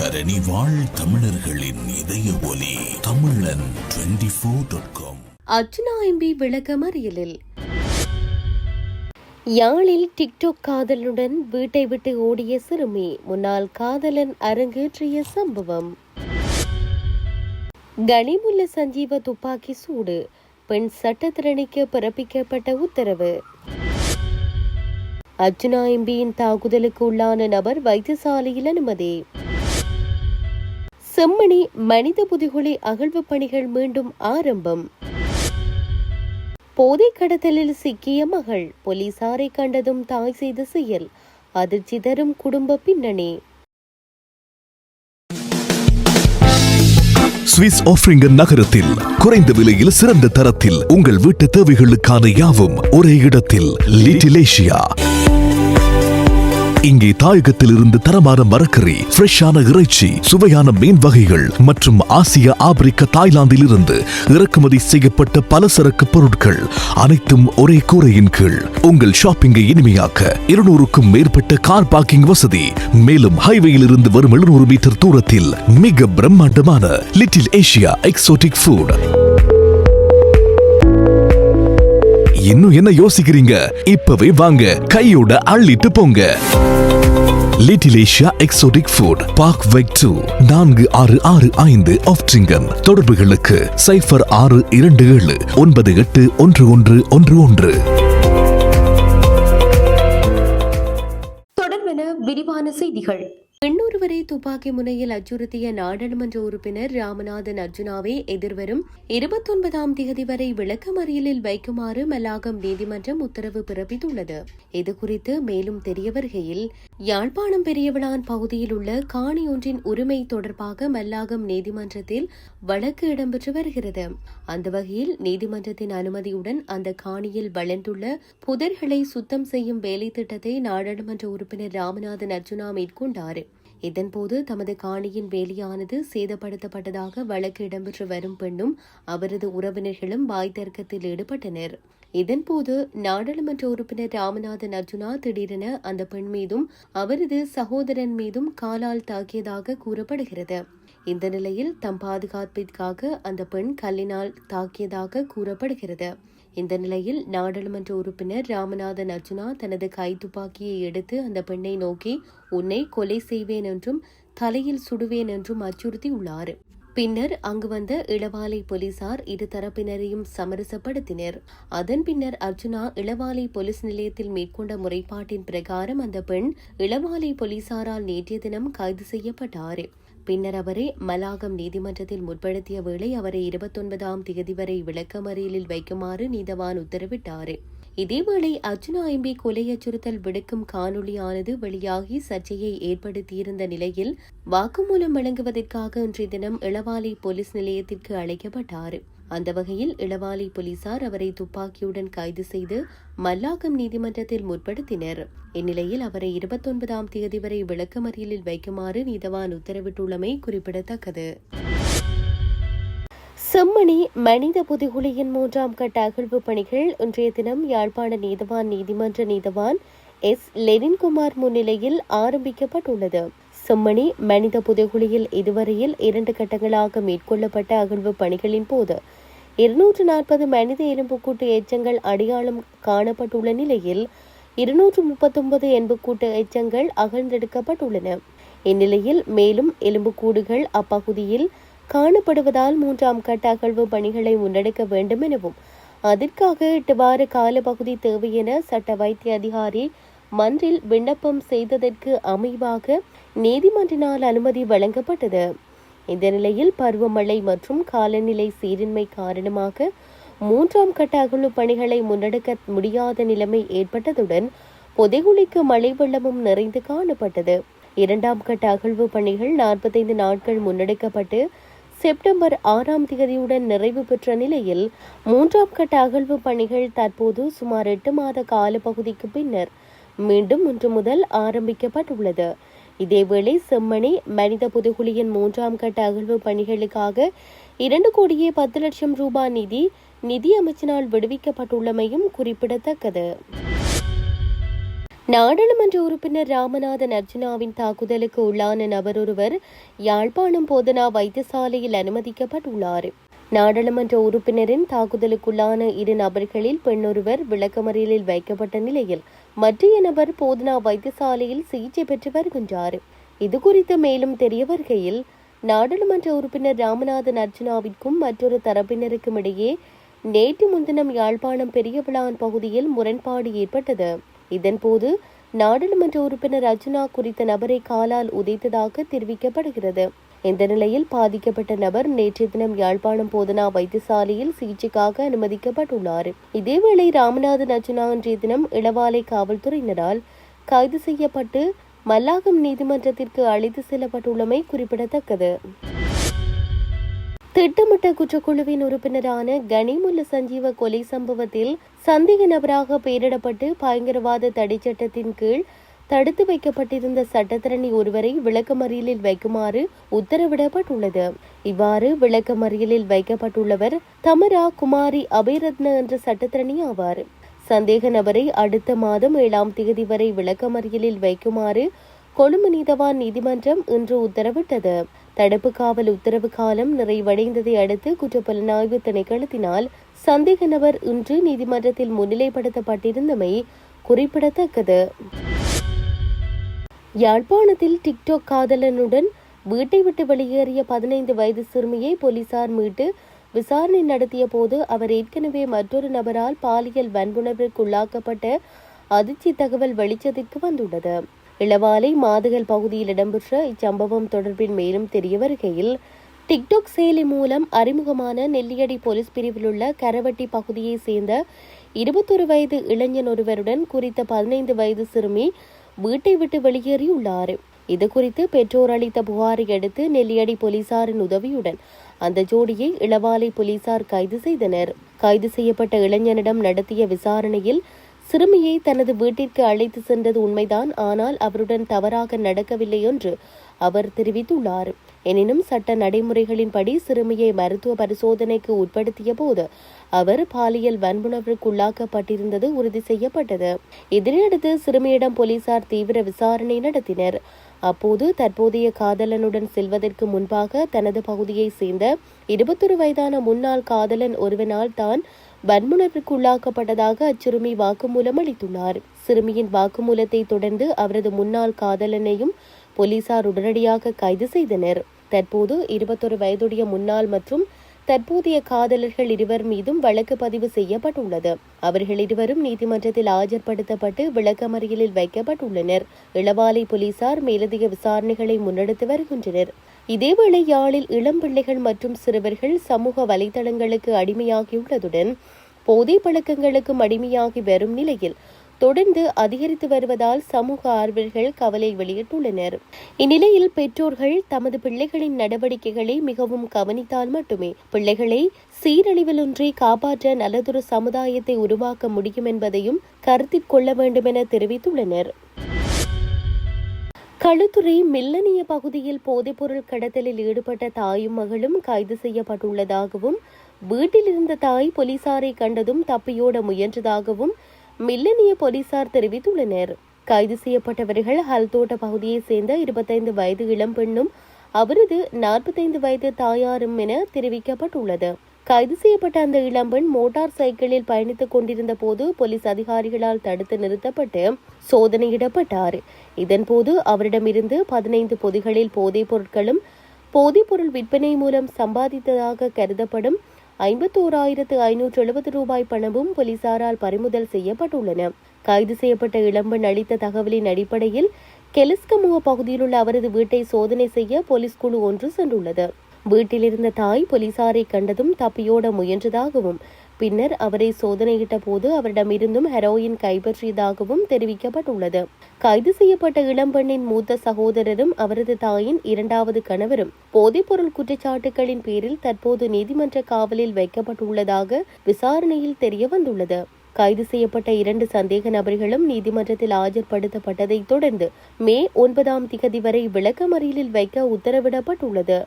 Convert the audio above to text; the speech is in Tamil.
தரணி வாழ் தமிழர்களின் இதய ஒலி தமிழன் 24.com. அர்ச்சனா எம்பி விளக்கமறியலில். யாழில் டிக்டாக் காதலனுடன் வீட்டை விட்டு ஓடிய சிறுமி முன்னாள் காதலன் அரங்கேற்றிய சம்பவம். கனிமுல்ல சஞ்சீவ துப்பாக்கி சூடு, பெண் சட்டத்திறனிக்கு பிறப்பிக்கப்பட்ட உத்தரவு. அர்ச்சனா எம்பியின் தாக்குதலுக்கு உள்ளான நபர் வைத்தியசாலையில் அனுமதி. செம்மணி மனித புதைகுழி அகழ்வு பணிகள் மீண்டும் ஆரம்பம். போதை கடத்தலில் சிக்கிய மகள், போலீசாரை கண்டதும் தாய் செய்த செயல், அதிர்ச்சி தரும் குடும்ப பின்னணி. சுவிஸ் ஆஃப்ரிங்கன் நகரத்தில் குறைந்த விலையில் சிறந்த தரத்தில் உங்கள் வீட்டு தேவைகளுக்கான யாவும் ஒரே இடத்தில். Little Asia. இங்கே தாயகத்தில் இருந்து தரமான மரக்கறி, ஃப்ரெஷ்ஷான இறைச்சி, சுவையான மீன் வகைகள் மற்றும் ஆசிய, ஆப்பிரிக்க, தாய்லாந்தில் இருந்து இறக்குமதி செய்யப்பட்ட பலசரக்கு பொருட்கள் அனைத்தும் ஒரே கூரையின் கீழ். உங்கள் ஷாப்பிங்கை இனிமையாக்க 200க்கும் மேற்பட்ட கார் பார்க்கிங் வசதி. மேலும் ஹைவேயில் இருந்து வரும் 700 மீட்டர் தூரத்தில் மிக பிரம்மாண்டமான லிட்டில் ஏசியா எக்ஸோட்டிக் ஃபுட். இன்னும் என்ன யோசிக்கிறீங்க? இப்பவே வாங்க, கையோட அள்ளிட்டு போங்க. Little Asia exotic food, park வெக் 2, 4665 ஆஃப்ட்ரிங்கன். தொடர்புகளுக்கு 0627 981111. தொடர்பென விரிவான செய்திகள். பெண்ணொருவரை துப்பாக்கி முனையில் அச்சுறுத்திய நாடாளுமன்ற உறுப்பினர் ராமநாதன் அர்ஜுனாவை எதிர்வரும் 29ஆம் தேதி வரை விளக்கமறியலில் வைக்குமாறு மல்லாகம் நீதிமன்றம் உத்தரவு பிறப்பித்துள்ளது. இதுகுறித்து மேலும் தெரிய வருகையில், யாழ்ப்பாணம் பெரியவிளான் பகுதியில் உள்ள காணி ஒன்றின் உரிமை தொடர்பாக மல்லாகம் நீதிமன்றத்தில் வழக்கு இடம்பெற்று வருகிறது. அந்த வகையில் நீதிமன்றத்தின் அனுமதியுடன் அந்த காணியில் வளர்ந்துள்ள புதர்களை சுத்தம் செய்யும் வேலை திட்டத்தை நாடாளுமன்ற உறுப்பினர் ராமநாதன் அர்ஜுனா மேற்கொண்டார். இதன்போது தமது காணியின் வேலியானது சேதப்படுத்தப்பட்டதாக வழக்கு இடம்பெற்று வரும் பெண்ணும் அவரது உறவினர்களும் வாய் தர்க்கத்தில் ஈடுபட்டனர். இதன்போது நாடாளுமன்ற உறுப்பினர் ராமநாதன் அர்ஜுனா திடீரென அந்த பெண் மீதும் அவரது சகோதரன் மீதும் காலால் தாக்கியதாக கூறப்படுகிறது. இந்த நிலையில் தம் பாதுகாப்பிற்காக அந்த பெண் கல்லினால் தாக்கியதாக கூறப்படுகிறது. இந்த நிலையில் நாடாளுமன்ற உறுப்பினர் ராமநாதன் அர்ஜுனா தனது கைத்துப்பாக்கியை எடுத்து அந்த பெண்ணை நோக்கி, உன்னை கொலை செய்வேன் என்றும் தலையில் சுடுவேன் என்றும் அச்சுறுத்தியுள்ளார். பின்னர் அங்கு வந்த இளவாலை போலீசார் இரு தரப்பினரையும் சமரசப்படுத்தினர். அதன் பின்னர் அர்ஜுனா இளவாலை போலீஸ் நிலையத்தில் மேற்கொண்ட முறைப்பாட்டின் பிரகாரம் அந்த பெண் இளவாலை போலீசாரால் நேற்றைய தினம் கைது செய்யப்பட்டார். பின்னர் அவரை மல்லாகம் நீதிமன்றத்தில் முற்படுத்திய வேளை அவரை 29ஆம் தேதி வரை விளக்கமறியலில் வைக்குமாறு நீதவான் உத்தரவிட்டார். இதேவேளை அர்ச்சனா எம்பி கொலை அச்சுறுத்தல் விடுக்கும் காணொலியானது வெளியாகி சர்ச்சையை ஏற்படுத்தியிருந்த நிலையில் வாக்குமூலம் வழங்குவதற்காக இன்றைய தினம் இளவாலை போலீஸ் நிலையத்திற்கு அழைக்கப்பட்டார். அந்த வகையில் இளவாலை போலீசார் அவரை துப்பாக்கியுடன் கைது செய்து மல்லாகம் நீதிமன்றத்தில் முற்படுத்தினர். இந்நிலையில் அவரை 29ஆம் தேதி வரை விளக்கமறியலில் வைக்குமாறு நீதவான் உத்தரவிட்டுள்ளமை குறிப்பிடத்தக்கது. செம்மணி மனித புதைகுழியின் 3ஆம் கட்ட அகழ்வு பணிகள் இன்றைய தினம் யாழ்ப்பாண நீதிமன்ற நீதவான் எஸ். லெனின்குமார் முன்னிலையில் ஆரம்பிக்கப்பட்டுள்ளது. செம்மணி மனித புதைகுழியில் இதுவரையில் 2 கட்டங்களாக மேற்கொள்ளப்பட்ட அகழ்வு பணிகளின் போது 240 மனித எலும்புக்கூட்டு எச்சங்கள் அடையாளம் காணப்பட்டுள்ள நிலையில் 239 எலும்புக்கூட்டு எச்சங்கள் அகழ்ந்தெடுக்கப்பட்டுள்ளன. இந்நிலையில் மேலும் எலும்புக்கூடுகள் அப்பகுதியில் காணப்படுவதால் 3ஆம் கட்ட அகழ்வு பணிகளை முன்னெடுக்க வேண்டும் எனவும் அதற்காக 8 வார காலப்பகுதி தேவை என சட்ட வைத்திய அதிகாரி மன்றில் விண்ணப்பம் செய்ததற்கு அமைவாக நீதிமன்றினால் அனுமதி வழங்கப்பட்டது. இந்த நிலையில் பருவமழை மற்றும் காலநிலை சீரின்மை காரணமாக 3ஆம் கட்ட அகழ்வு பணிகளை முன்னெடுக்க முடியாத நிலைமை ஏற்பட்டதுடன் புதைகுழிக்கு மழை வெள்ளமும் நிறைந்து காணப்பட்டது. 2ஆம் கட்ட அகழ்வு பணிகள் 45 நாட்கள் முன்னெடுக்கப்பட்டு செப்டம்பர் 6ஆம் தேதியுடன் நிறைவு பெற்ற நிலையில் 3ஆம் கட்ட அகழ்வு பணிகள் தற்போது சுமார் 8 மாத காலப்பகுதிக்கு பின்னர் மீண்டும் இன்று முதல் ஆரம்பிக்கப்பட்டுள்ளது. இதேவேளை செம்மணி மனித புதைகுழியின் 3ஆம் கட்ட அகழ்வு பணிகளுக்காக 2,10,00,000 ரூபாய் நிதி அமைச்சினால் விடுவிக்கப்பட்டுள்ளமையும் குறிப்பிடத்தக்கது. நாடாளுமன்ற உறுப்பினர் ராமநாதன் அர்ஜுனாவின் தாக்குதலுக்கு உள்ளான நபர் ஒருவர் யாழ்ப்பாணம் போதனா வைத்தியசாலையில் அனுமதிக்கப்பட்டுள்ளார். நாடாளுமன்ற உறுப்பினரின் தாக்குதலுக்குள்ளான 2 நபர்களில் பெண்ணொருவர் விளக்கமறியலில் வைக்கப்பட்ட நிலையில் மற்றைய நபர் போதனா வைத்தியசாலையில் சிகிச்சை பெற்று வருகின்றார். இதுகுறித்து மேலும் தெரிய வருகையில், நாடாளுமன்ற உறுப்பினர் ராமநாதன் அர்ஜுனாவிற்கும் மற்றொரு தரப்பினருக்கும் இடையே நேற்று முன்தினம் யாழ்ப்பாணம் பெரியவிளான் பகுதியில் முரண்பாடு ஏற்பட்டது. இதன்போது நாடாளுமன்ற உறுப்பினர் அர்ஜுனா குறித்த நபரை காலால் உதைத்ததாக தெரிவிக்கப்படுகிறது. இந்த நிலையில் பாதிக்கப்பட்ட நபர் நேற்றைய தினம் யாழ்ப்பாணம் போதனா வைத்தியசாலையில் சிகிச்சைக்காக அனுமதிக்கப்பட்டுள்ளார். இதேவேளை ராமநாதன் அர்ஜுனா இன்றைய தினம் இளவாலை காவல்துறையினரால் கைது செய்யப்பட்டு மல்லாகம் நீதிமன்றத்திற்கு அழைத்து செல்லப்பட்டுள்ளமை குறிப்பிடத்தக்கது. திட்டமிட்ட குற்றக்குழுவின் உறுப்பினரான கனிமுல்ல சஞ்சீவ கொலை சம்பவத்தில் சந்தேக நபராக பெயரிடப்பட்டு பயங்கரவாத தடை சட்டத்தின் கீழ் தடுத்து வைக்கப்பட்டிருந்த சட்டத்தரணி ஒருவரை விளக்கமறியலில் வைக்குமாறு உத்தரவிடப்பட்டுள்ளது. இவ்வாறு விளக்கமறியலில் வைக்கப்பட்டுள்ளவர் தமரா குமாரி அபயரத்ன என்ற சட்டத்தரணி ஆவார். சந்தேக நபரை அடுத்த மாதம் 7ஆம் தேதி வரை விளக்கமறியலில் வைக்குமாறு கொழும்பு நீதவான் நீதிமன்றம் இன்று உத்தரவிட்டது. தடுப்பு காவல் உத்தரவு காலம் நிறைவடைந்ததை அடுத்து குற்றப்புலனாய்வு திணைக்களத்தினால் சந்தேக நபர் இன்று நீதிமன்றத்தில் முன்னிலைப்படுத்தப்பட்டிருந்தமை குறிப்பிடத்தக்கது. யாழ்ப்பாணத்தில் டிக்டாக் காதலனுடன் வீட்டை விட்டு வெளியேறிய 15 வயது சிறுமியை போலீசார் மீட்டு விசாரணை நடத்திய போது அவர் ஏற்கனவே மற்றொரு நபரால் பாலியல் வன்புணர்விற்குள்ளாக்கப்பட்ட அதிர்ச்சி தகவல் வெளிச்சத்திற்கு வந்துள்ளது. இளவாலை மாதுகல் பகுதியில் இடம்பெற்ற இச்சம்பவம் தொடர்பில் மேலும் தெரிய வருகையில், டிக்டாக் செயலி மூலம் அறிமுகமான நெல்லியடி போலீஸ் பிரிவில் உள்ள கரவட்டி பகுதியை சேர்ந்த 21 வயது இளைஞன் ஒருவருடன் குறித்த 15 வயது சிறுமி வீட்டை விட்டு வெளியேறியுள்ளார். இதுகுறித்து பெற்றோர் அளித்த புகாரை அடுத்து நெல்லியடி போலீசாரின் உதவியுடன் அந்த ஜோடியை இளவாலை போலீசார் கைது செய்தனர். கைது செய்யப்பட்ட இளைஞனிடம் நடத்திய விசாரணையில் சிறுமியை தனது வீட்டிற்கு அழைத்து சென்றது உண்மைதான், ஆனால் அவருடன் தவறாக நடக்கவில்லை என்று அவர் தெரிவித்துள்ளார். எனினும் சட்ட நடைமுறைகளின்படி சிறுமியை மருத்துவ பரிசோதனைக்கு உட்படுத்திய போது அவர் பாலியல் வன்புணர்வுக்குள்ளாக்கப்பட்டிருந்தது உறுதி செய்யப்பட்டது. இதனையடுத்து சிறுமியிடம் போலீசார் தீவிர விசாரணை நடத்தினர். அப்போது தற்போதைய காதலனுடன் செல்வதற்கு முன்பாக தனது பகுதியை சேர்ந்த 21 வயதான முன்னாள் காதலன் ஒருவனால் தான் வன்முணர்வுக்குள்ளாக்கப்பட்டதாக அச்சிறுமி வாக்குமூலம் அளித்துள்ளார். சிறுமியின் வாக்குமூலத்தை தொடர்ந்து அவரது முன்னாள் காதலனையும் போலீசார் உடனடியாக கைது செய்தனர். தற்போது 21 வயதுடைய முன்னாள் மற்றும் தற்போதைய காதலர்கள் இருவர் மீதும் வழக்கு பதிவு செய்யப்பட்டுள்ளது. அவர்கள் இருவரும் நீதிமன்றத்தில் ஆஜர்படுத்தப்பட்டு விளக்கமறியலில் வைக்கப்பட்டுள்ளனர். இளவாலை போலீசார் மேலதிக விசாரணைகளை முன்னெடுத்து வருகின்றனர். இதேவேளை யாழில் இளம் பிள்ளைகள் மற்றும் சிறுவர்கள் சமூக வலைதளங்களுக்கு அடிமையாகியுள்ளதுடன் போதை பழக்கங்களுக்கும் அடிமையாகி வரும் நிலையில் தொடர்ந்து அதிகரித்து வருவதால் சமூக ஆர்வலர்கள் கவலை வெளியிட்டுள்ளனர். இந்நிலையில் பெற்றோர்கள் தமது பிள்ளைகளின் நடவடிக்கைகளை மிகவும் கவனித்தால் மட்டுமே பிள்ளைகளை சீரழிவிலின்றி காப்பாற்ற நல்லதொரு சமுதாயத்தை உருவாக்க முடியும் என்பதையும் கருத்தில் கொள்ள வேண்டும் என தெரிவித்துள்ளனர். களுத்துறை மில்லனிய பகுதியில் போதைப்பொருள் கடத்தலில் ஈடுபட்ட தாயும் மகளும் கைது செய்யப்பட்டுள்ளதாகவும் வீட்டில் இருந்த தாய் போலீசாரை கண்டதும் தப்பியோட முயன்றதாகவும் மில்லனிய போலீசார் தெரிவித்துள்ளனர். கைது செய்யப்பட்டவர்கள் ஹல்தோட்ட பகுதியை சேர்ந்த 25 வயது இளம்பெண்ணும் அவரது 45 வயது தாயாரும் என தெரிவிக்கப்பட்டுள்ளது. கைது செய்யப்பட்ட அந்த இளம்பெண் மோட்டார் சைக்கிளில் பயணித்துக் கொண்டிருந்த போது போலீஸ் அதிகாரிகளால் தடுத்து நிறுத்தப்பட்டு சோதனையிடப்பட்டார். இதன்போது அவரிடமிருந்து 15 பொதிகளில் போதைப் பொருட்களும் போதைப்பொருள் விற்பனை மூலம் சம்பாதித்ததாக கருதப்படும் 51,570 ரூபாய் பணமும் போலீசாரால் பறிமுதல் செய்யப்பட்டுள்ளன. கைது செய்யப்பட்ட இளம்பெண் அளித்த தகவலின் அடிப்படையில் கெலிஸ்கமுக பகுதியில் உள்ள அவரது வீட்டை சோதனை செய்ய போலீஸ் குழு ஒன்று சென்றுள்ளது. வீட்டில் இருந்த தாய் போலீசாரை கண்டதும் தப்பியோட முயன்றதாகவும் பின்னர் அவரை சோதனையிட்ட போது அவரிடமிருந்தும் ஹெரோயின் கைப்பற்றியதாகவும் தெரிவிக்கப்பட்டுள்ளது. கைது செய்யப்பட்ட இளம்பெண்ணின் மூத்த சகோதரரும் அவரது தாயின் 2வது கணவரும் போதைப்பொருள் குற்றச்சாட்டுகளின் பேரில் தற்போது நீதிமன்ற காவலில் வைக்கப்பட்டுள்ளதாக விசாரணையில் தெரியவந்துள்ளது. கைது செய்யப்பட்ட 2 சந்தேக நபர்களும் நீதிமன்றத்தில் ஆஜர்படுத்தப்பட்டதை தொடர்ந்து மே 9ஆம் தேதி வரை விளக்கமறியலில் வைக்க உத்தரவிடப்பட்டுள்ளது.